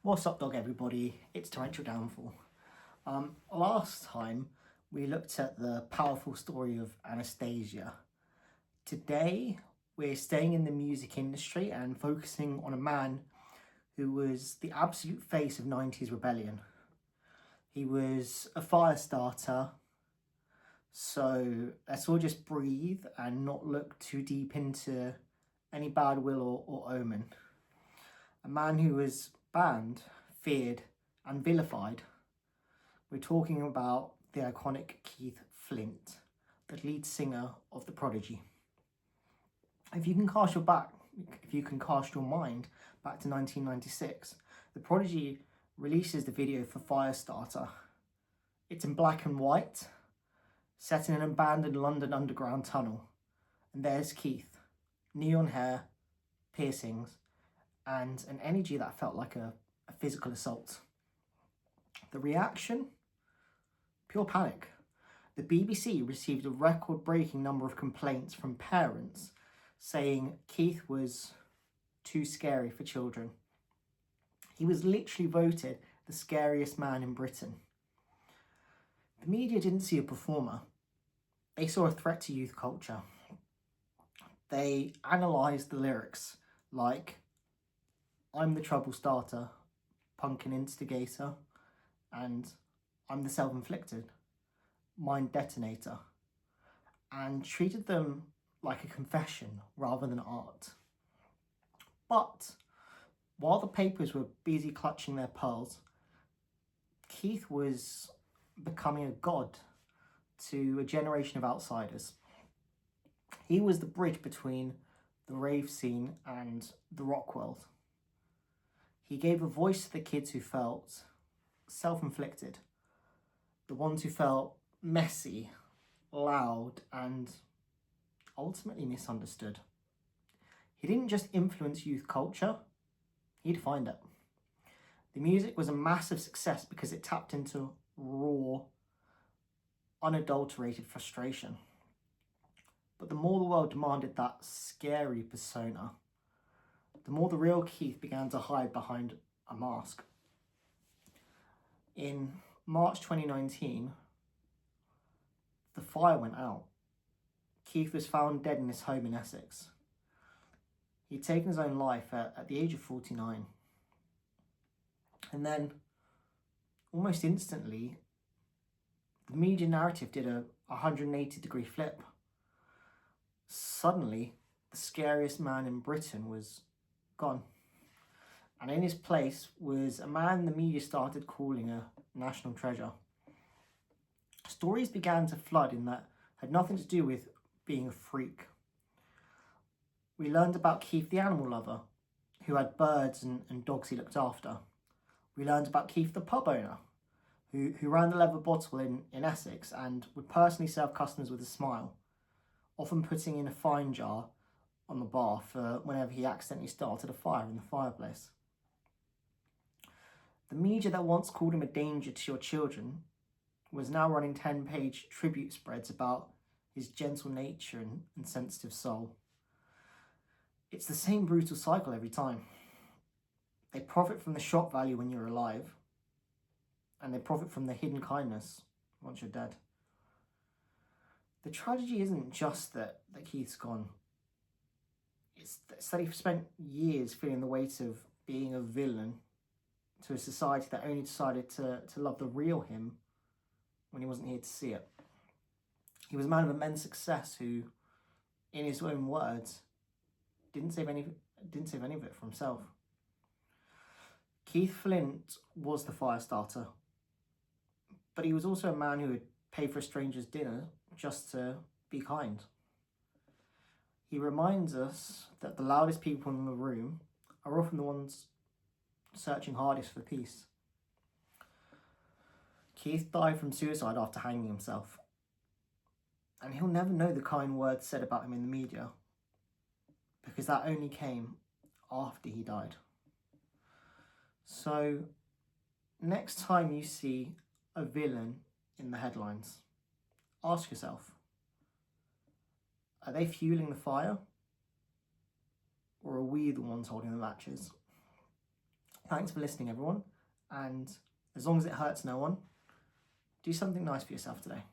What's up, dog, everybody? It's Torrential Downfall. Last time we looked at the powerful story of Anastasia. Today we're staying in the music industry and focusing on a man who was the absolute face of 90s rebellion. He was a fire starter, so let's all just breathe and not look too deep into any bad will or omen. A man who was banned, feared and vilified. We're talking about the iconic Keith Flint, the lead singer of the Prodigy. If you can cast your mind back to 1996, the Prodigy releases the video for Firestarter. It's in black and white, set in an abandoned London underground tunnel. And there's Keith, neon hair, piercings, and an energy that felt like a physical assault. The reaction? Pure panic. The BBC received a record-breaking number of complaints from parents saying Keith was too scary for children. He was literally voted the scariest man in Britain. The media didn't see a performer. They saw a threat to youth culture. They analysed the lyrics like, "I'm the trouble starter, punk and instigator," and "I'm the self-inflicted, mind detonator," and treated them like a confession rather than art. But while the papers were busy clutching their pearls, Keith was becoming a god to a generation of outsiders. He was the bridge between the rave scene and the rock world. He gave a voice to the kids who felt self-inflicted, the ones who felt messy, loud, and ultimately misunderstood. He didn't just influence youth culture, he defined it. The music was a massive success because it tapped into raw, unadulterated frustration. But the more the world demanded that scary persona, the more the real Keith began to hide behind a mask. In March 2019, the fire went out. Keith was found dead in his home in Essex. He'd taken his own life at the age of 49. And then, almost instantly, the media narrative did a 180-degree flip. Suddenly, the scariest man in Britain was gone. And in his place was a man the media started calling a national treasure. Stories began to flood in that had nothing to do with being a freak. We learned about Keith the animal lover, who had birds and dogs he looked after. We learned about Keith the pub owner, who ran the leather bottle in Essex and would personally serve customers with a smile, often putting in a fine jar on the bar for whenever he accidentally started a fire in the fireplace. The media that once called him a danger to your children was now running 10-page tribute spreads about his gentle nature and sensitive soul. It's the same brutal cycle every time. They profit from the shock value when you're alive, and they profit from the hidden kindness once you're dead. The tragedy isn't just that Keith's gone. It's that he spent years feeling the weight of being a villain to a society that only decided to love the real him when he wasn't here to see it. He was a man of immense success who, in his own words, didn't save any of it for himself. Keith Flint was the fire starter, but he was also a man who would pay for a stranger's dinner just to be kind. He reminds us that the loudest people in the room are often the ones searching hardest for peace. Keith died from suicide after hanging himself, and he'll never know the kind words said about him in the media, because that only came after he died. So, next time you see a villain in the headlines, ask yourself, are they fueling the fire? Or are we the ones holding the matches? Thanks for listening, everyone. And as long as it hurts no one, do something nice for yourself today.